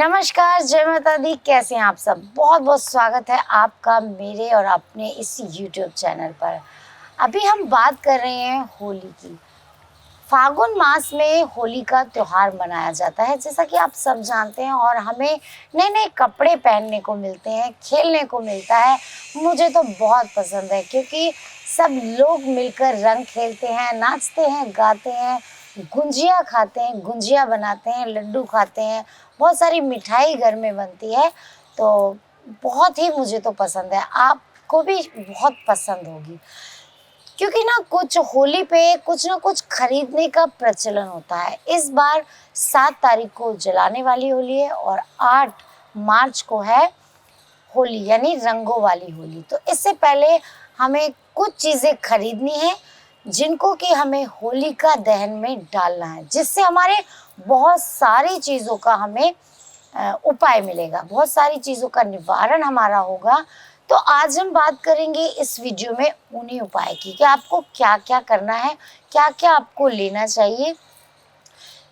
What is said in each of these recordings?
नमस्कार, जय माता दी। कैसे हैं आप सब? बहुत बहुत स्वागत है आपका मेरे और अपने इस यूट्यूब चैनल पर। अभी हम बात कर रहे हैं होली की। फागुन मास में होली का त्यौहार मनाया जाता है, जैसा कि आप सब जानते हैं, और हमें नए नए कपड़े पहनने को मिलते हैं, खेलने को मिलता है। मुझे तो बहुत पसंद है क्योंकि सब लोग मिलकर रंग खेलते हैं, नाचते हैं, गाते हैं, गुंजिया खाते हैं, गुंजिया बनाते हैं, लड्डू खाते हैं, बहुत सारी मिठाई घर में बनती है। तो बहुत ही मुझे तो पसंद है, आपको भी बहुत पसंद होगी क्योंकि ना कुछ होली पे कुछ ना कुछ खरीदने का प्रचलन होता है। इस बार 7 तारीख को जलाने वाली होली है और 8 मार्च को है होली, यानी रंगों वाली होली। तो इससे पहले हमें कुछ चीज़ें खरीदनी है जिनको कि हमें होलिका दहन में डालना है, जिससे हमारे बहुत सारी चीज़ों का हमें उपाय मिलेगा, बहुत सारी चीज़ों का निवारण हमारा होगा। तो आज हम बात करेंगे इस वीडियो में उन्हीं उपाय की कि आपको क्या क्या करना है, क्या क्या आपको लेना चाहिए,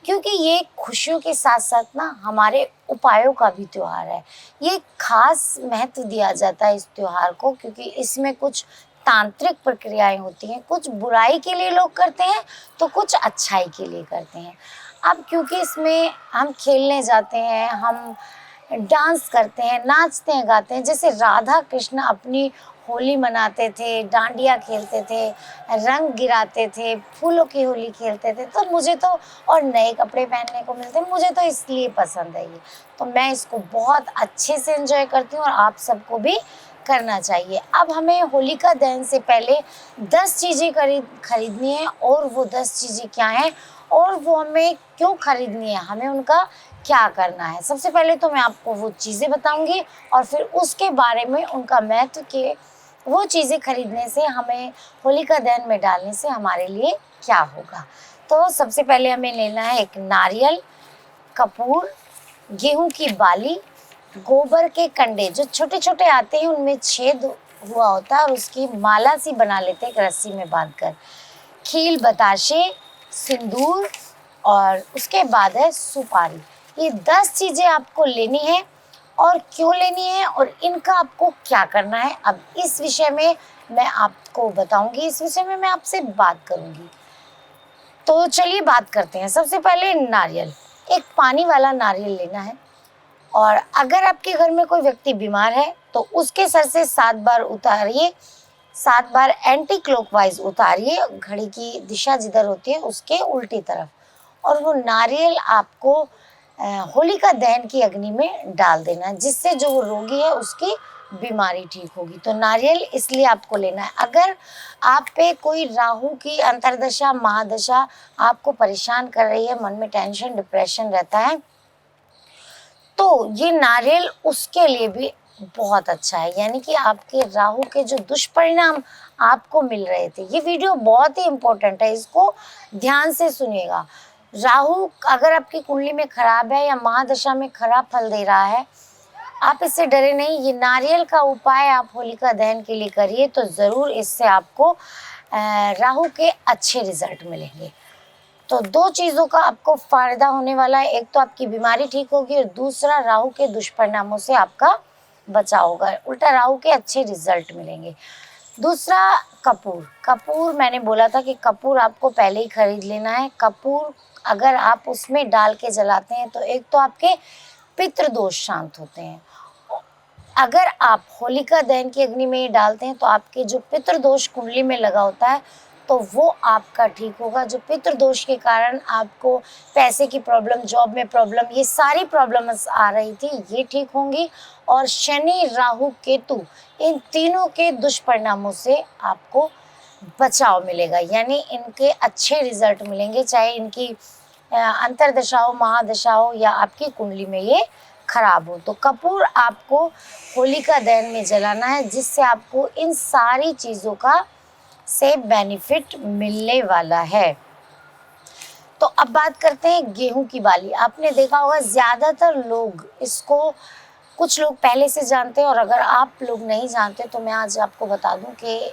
क्योंकि ये खुशियों के साथ साथ ना हमारे उपायों का भी त्यौहार है। ये खास महत्व दिया जाता है इस त्यौहार को क्योंकि इसमें कुछ तांत्रिक प्रक्रियाएं होती हैं। कुछ बुराई के लिए लोग करते हैं तो कुछ अच्छाई के लिए करते हैं। अब क्योंकि इसमें हम खेलने जाते हैं, हम डांस करते हैं, नाचते हैं, गाते हैं, जैसे राधा कृष्ण अपनी होली मनाते थे, डांडिया खेलते थे, रंग गिराते थे, फूलों की होली खेलते थे। तो मुझे तो, और नए कपड़े पहनने को मिलते हैं, मुझे तो इसलिए पसंद है ये। तो मैं इसको बहुत अच्छे से एंजॉय करती हूँ और आप सबको भी करना चाहिए। अब हमें होलिका दहन से पहले 10 चीज़ें खरीदनी है, और वो 10 चीज़ें क्या हैं और वो हमें क्यों खरीदनी है, हमें उनका क्या करना है। सबसे पहले तो मैं आपको वो चीज़ें बताऊंगी और फिर उसके बारे में उनका महत्व के वो चीज़ें खरीदने से, हमें होलिका दहन में डालने से हमारे लिए क्या होगा। तो सबसे पहले हमें लेना है एक नारियल, कपूर, गेहूं की बाली, गोबर के कंडे जो छोटे छोटे आते हैं, उनमें छेद हुआ होता है और उसकी माला सी बना लेते हैं एक रस्सी में बांधकर, खील बताशे, सिंदूर, और उसके बाद है सुपारी। ये 10 चीज़ें आपको लेनी है। और क्यों लेनी है और इनका आपको क्या करना है, अब इस विषय में मैं आपको बताऊंगी, इस विषय में मैं आपसे बात करूंगी। तो चलिए बात करते हैं। सबसे पहले नारियल, एक पानी वाला नारियल लेना है। और अगर आपके घर में कोई व्यक्ति बीमार है तो उसके सर से 7 बार उतारिए, 7 बार एंटी क्लॉकवाइज उतारिए, घड़ी की दिशा जिधर होती है उसके उल्टी तरफ, और वो नारियल आपको होलिका दहन की अग्नि में डाल देना, जिससे जो वो रोगी है उसकी बीमारी ठीक होगी। तो नारियल इसलिए आपको लेना है। अगर आप पे कोई राहु की अंतर्दशा, महादशा आपको परेशान कर रही है, मन में टेंशन, डिप्रेशन रहता है, तो ये नारियल उसके लिए भी बहुत अच्छा है। यानी कि आपके राहु के जो दुष्परिणाम आपको मिल रहे थे, ये वीडियो बहुत ही इम्पोर्टेंट है, इसको ध्यान से सुनिएगा। राहु अगर आपकी कुंडली में खराब है या महादशा में खराब फल दे रहा है, आप इससे डरे नहीं। ये नारियल का उपाय आप होलिका दहन के लिए करिए तो ज़रूर इससे आपको राहु के अच्छे रिजल्ट मिलेंगे। तो 2 चीज़ों का आपको फ़ायदा होने वाला है, एक तो आपकी बीमारी ठीक होगी और दूसरा राहु के दुष्परिणामों से आपका बचाव होगा, उल्टा राहु के अच्छे रिजल्ट मिलेंगे। दूसरा, कपूर। कपूर मैंने बोला था कि कपूर आपको पहले ही खरीद लेना है। कपूर अगर आप उसमें डाल के जलाते हैं तो एक तो आपके पितृदोष शांत होते हैं। अगर आप होलिका दहन की अग्नि में ये डालते हैं तो आपके जो पितृदोष कुंडली में लगा होता है तो वो आपका ठीक होगा। जो पितृदोष के कारण आपको पैसे की प्रॉब्लम, जॉब में प्रॉब्लम, ये सारी प्रॉब्लम्स आ रही थी, ये ठीक होंगी। और शनि, राहु, केतु, इन तीनों के दुष्परिणामों से आपको बचाव मिलेगा, यानी इनके अच्छे रिजल्ट मिलेंगे, चाहे इनकी अंतर्दशा हो, महादशा हो, या आपकी कुंडली में ये खराब हो। तो कपूर आपको होलिका दहन में जलाना है, जिससे आपको इन सारी चीज़ों का से बेनिफिट मिलने वाला है। तो अब बात करते हैं गेहूं की बाली। आपने देखा होगा ज़्यादातर लोग इसको, कुछ लोग पहले से जानते हैं, और अगर आप लोग नहीं जानते तो मैं आज आपको बता दूं कि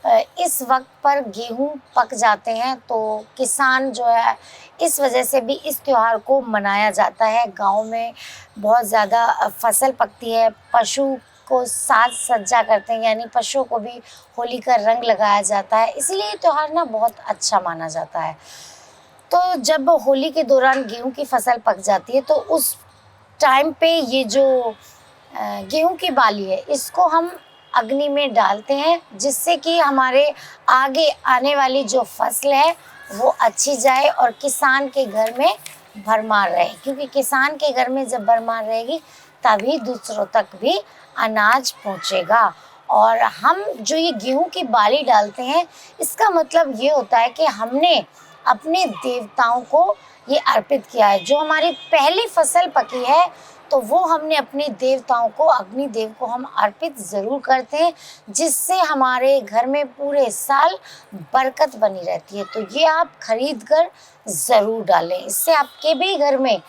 इस वक्त पर गेहूं पक जाते हैं, तो किसान जो है इस वजह से भी इस त्यौहार को मनाया जाता है। गांव में बहुत ज़्यादा फसल पकती है, पशु को साज सज्जा करते हैं, यानी पशुओं को भी होली का रंग लगाया जाता है, इसलिए ये त्यौहार ना बहुत अच्छा माना जाता है। तो जब होली के दौरान गेहूं की फसल पक जाती है, तो उस टाइम पे ये जो गेहूं की बाली है, इसको हम अग्नि में डालते हैं, जिससे कि हमारे आगे आने वाली जो फसल है वो अच्छी जाए और किसान के घर में भरमार रहे, क्योंकि किसान के घर में जब भरमार रहेगी तभी दूसरों तक भी अनाज पहुंचेगा। और हम जो ये गेहूं की बाली डालते हैं, इसका मतलब ये होता है कि हमने अपने देवताओं को ये अर्पित किया है। जो हमारी पहली फसल पकी है, तो वो हमने अपने देवताओं को, अग्निदेव को हम अर्पित ज़रूर करते हैं, जिससे हमारे घर में पूरे साल बरकत बनी रहती है। तो ये आप खरीद कर ज़रूर डालें, इससे आपके भी घर में,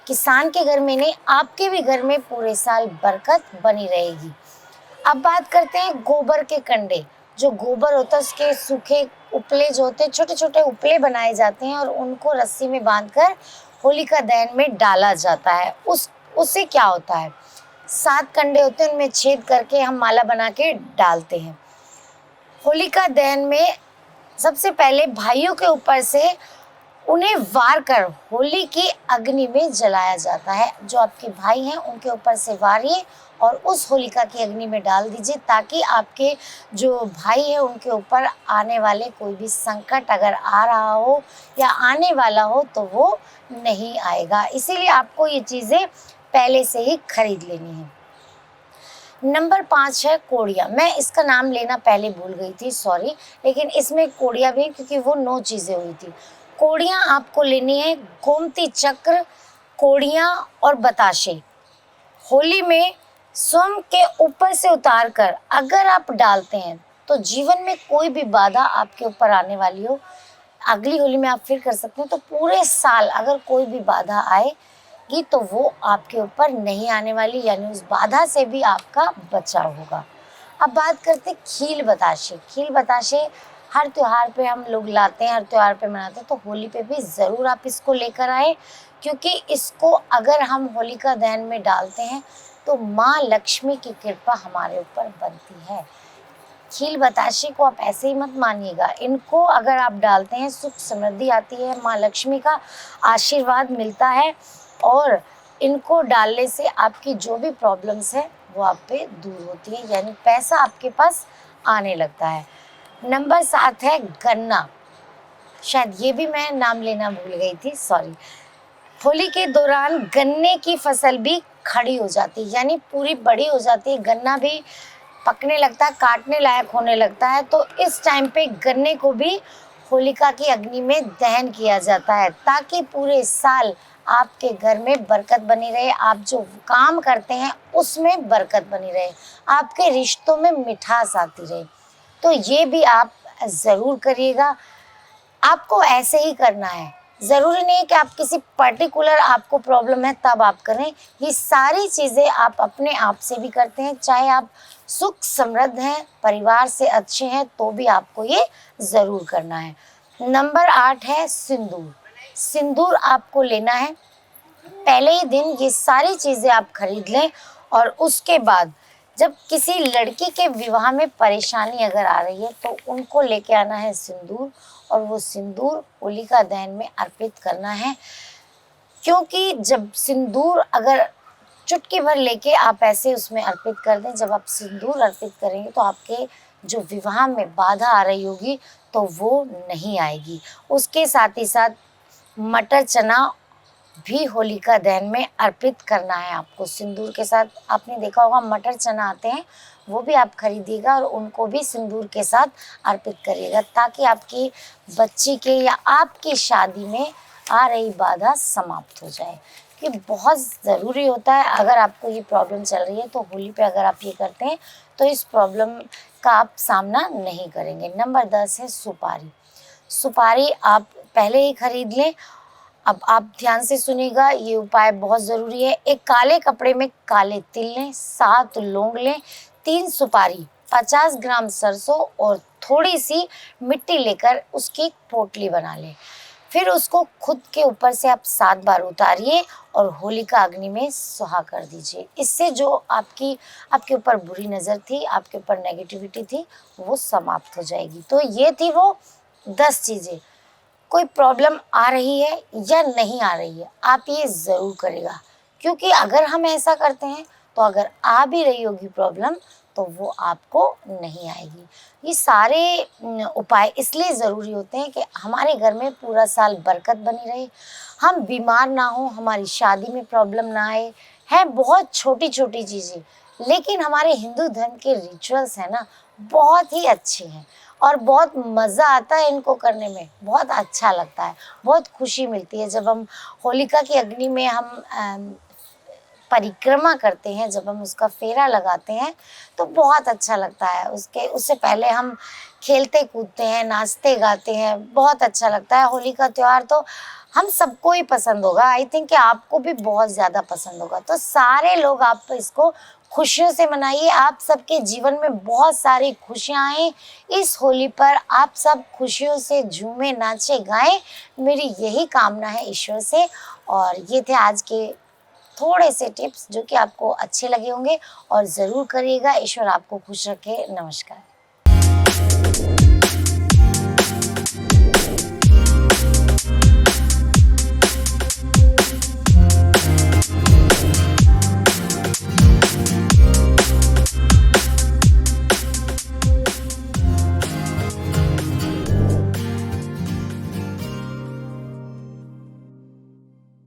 किसान के घर में नहीं, आपके भी घर में पूरे साल बरकत बनी रहेगी। अब बात करते हैं गोबर के कंडे। जो गोबर होता है, उसके सूखे उपले जो होते हैं, छोटे छोटे उपले बनाए जाते हैं और उनको रस्सी में बांधकर होलिका दहन में डाला जाता है। उससे क्या होता है, 7 कंडे होते हैं, उनमें छेद करके हम माला बना के डालते हैं। होलिका दहन में सबसे पहले भाइयों के ऊपर से उन्हें वार कर होली की अग्नि में जलाया जाता है। जो आपके भाई हैं उनके ऊपर से वारिए और उस होलिका की अग्नि में डाल दीजिए, ताकि आपके जो भाई है उनके ऊपर आने वाले कोई भी संकट अगर आ रहा हो या आने वाला हो तो वो नहीं आएगा। इसीलिए आपको ये चीज़ें पहले से ही खरीद लेनी है। नंबर 5 है कोड़ियाँ। मैं इसका नाम लेना पहले भूल गई थी, सॉरी, लेकिन इसमें कोड़ियाँ भी, क्योंकि वो 9 चीज़ें हुई थी। कोड़ियाँ आपको लेनी है, गोमती चक्र, कोड़ियाँ और बताशे। होली में स्वयं के ऊपर से उतार कर अगर आप डालते हैं, तो जीवन में कोई भी बाधा आपके ऊपर आने वाली हो, अगली होली में आप फिर कर सकते हैं। तो पूरे साल अगर कोई भी बाधा आएगी तो वो आपके ऊपर नहीं आने वाली, यानी उस बाधा से भी आपका बचाव होगा। अब बात करते हैं खील बताशे। खील बताशे हर त्यौहार पे हम लोग लाते हैं, हर त्यौहार पे मनाते हैं, तो होली पे भी ज़रूर आप इसको लेकर आए, क्योंकि इसको अगर हम होलिका दहन में डालते हैं तो माँ लक्ष्मी की कृपा हमारे ऊपर बनती है। खील बताशे को आप ऐसे ही मत मानिएगा, इनको अगर आप डालते हैं सुख समृद्धि आती है, माँ लक्ष्मी का आशीर्वाद मिलता है और इनको डालने से आपकी जो भी प्रॉब्लम्स है वो आप पे दूर होती है, यानी पैसा आपके पास आने लगता है। नंबर 7 है गन्ना। शायद ये भी मैं नाम लेना भूल गई थी, सॉरी। होली के दौरान गन्ने की फसल भी खड़ी हो जाती है, यानी पूरी बड़ी हो जाती है, गन्ना भी पकने लगता है, काटने लायक होने लगता है। तो इस टाइम पे गन्ने को भी होलिका की अग्नि में दहन किया जाता है, ताकि पूरे साल आपके घर में बरकत बनी रहे, आप जो काम करते हैं उसमें बरकत बनी रहे, आपके रिश्तों में मिठास आती रहे। तो ये भी आप ज़रूर करिएगा। आपको ऐसे ही करना है, ज़रूरी नहीं है कि आप किसी पर्टिकुलर आपको प्रॉब्लम है तब आप करें। ये सारी चीज़ें आप अपने आप से भी करते हैं, चाहे आप सुख समृद्ध हैं, परिवार से अच्छे हैं, तो भी आपको ये ज़रूर करना है। नंबर 8 है सिंदूर। सिंदूर आपको लेना है, पहले ही दिन ये सारी चीज़ें आप खरीद लें और उसके बाद जब किसी लड़की के विवाह में परेशानी अगर आ रही है तो उनको लेके आना है सिंदूर, और वो सिंदूर होलिका दहन में अर्पित करना है। क्योंकि जब सिंदूर अगर चुटकी भर लेके आप ऐसे उसमें अर्पित कर दें, जब आप सिंदूर अर्पित करेंगे तो आपके जो विवाह में बाधा आ रही होगी तो वो नहीं आएगी। उसके साथ ही साथ मटर चना भी होलिका दहन में अर्पित करना है आपको सिंदूर के साथ। आपने देखा होगा मटर चना आते हैं, वो भी आप खरीदिएगा और उनको भी सिंदूर के साथ अर्पित करिएगा, ताकि आपकी बच्ची के या आपकी शादी में आ रही बाधा समाप्त हो जाए। ये बहुत ज़रूरी होता है। अगर आपको ये प्रॉब्लम चल रही है तो होली पे अगर आप ये करते हैं तो इस प्रॉब्लम का आप सामना नहीं करेंगे। नंबर 10 है सुपारी। सुपारी आप पहले ही खरीद लें। अब आप ध्यान से सुनिएगा, ये उपाय बहुत ज़रूरी है। एक काले कपड़े में काले तिल लें, 7 लौंग लें, 3 सुपारी 50 ग्राम सरसों और थोड़ी सी मिट्टी लेकर उसकी एक पोटली बना लें। फिर उसको खुद के ऊपर से आप 7 बार उतारिए और होलिका अग्नि में सुहा कर दीजिए। इससे जो आपके ऊपर बुरी नज़र थी, आपके ऊपर नेगेटिविटी थी, वो समाप्त हो जाएगी। तो ये थी वो 10 चीज़ें। कोई प्रॉब्लम आ रही है या नहीं आ रही है, आप ये ज़रूर करेगा, क्योंकि अगर हम ऐसा करते हैं तो अगर आ भी रही होगी प्रॉब्लम तो वो आपको नहीं आएगी। ये सारे उपाय इसलिए ज़रूरी होते हैं कि हमारे घर में पूरा साल बरकत बनी रहे, हम बीमार ना हो, हमारी शादी में प्रॉब्लम ना आए। है बहुत छोटी छोटी चीज़ें, लेकिन हमारे हिंदू धर्म के रिचुअल्स हैं ना, बहुत ही अच्छे हैं और बहुत मज़ा आता है इनको करने में, बहुत अच्छा लगता है, बहुत खुशी मिलती है जब हम होलिका की अग्नि में हम परिक्रमा करते हैं, जब हम उसका फेरा लगाते हैं तो बहुत अच्छा लगता है। उससे पहले हम खेलते कूदते हैं, नाचते गाते हैं, बहुत अच्छा लगता है। होली का त्यौहार तो हम सबको ही पसंद होगा, आई थिंक कि आपको भी बहुत ज़्यादा पसंद होगा। तो सारे लोग आप इसको खुशियों से मनाइए, आप सबके जीवन में बहुत सारी खुशियाँ आएँ। इस होली पर आप सब खुशियों से झूमें, नाचे, गाएँ, मेरी यही कामना है ईश्वर से। और ये थे आज के थोड़े से टिप्स जो कि आपको अच्छे लगे होंगे और ज़रूर करिएगा। ईश्वर आपको खुश रखे। नमस्कार।